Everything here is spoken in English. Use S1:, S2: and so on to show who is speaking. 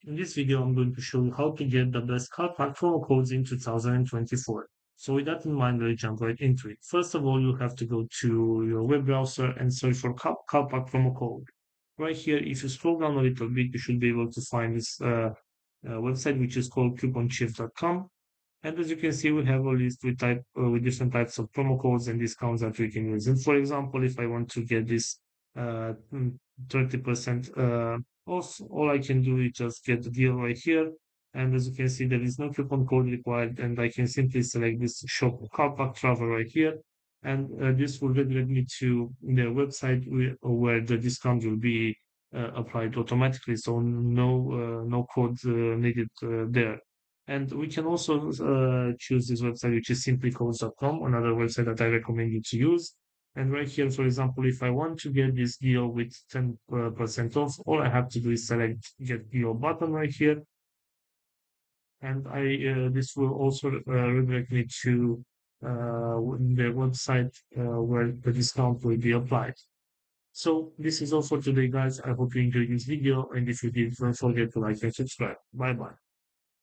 S1: In this video, I'm going to show you how to get the best Calpak promo codes in 2024. So with that in mind, we'll jump right into it. First of all, you have to go to your web browser and search for Calpak promo code. Right here, if you scroll down a little bit, you should be able to find this website, which is called couponchief.com. And as you can see, we have a list with different types of promo codes and discounts that we can use. And for example, if I want to get this 30% off, all I can do is just get the deal right here. And as you can see, there is no coupon code required, and I can simply select this shop Calpak travel right here. And this will redirect me to their website where the discount will be applied automatically. So no code needed there. And we can also choose this website, which is simplycodes.com, another website that I recommend you to use. And right here, for example, if I want to get this deal with 10% off, all I have to do is select get deal button right here. And this will also redirect me to the website where the discount will be applied. So this is all for today, guys. I hope you enjoyed this video. And if you did, don't forget to like and subscribe. Bye bye.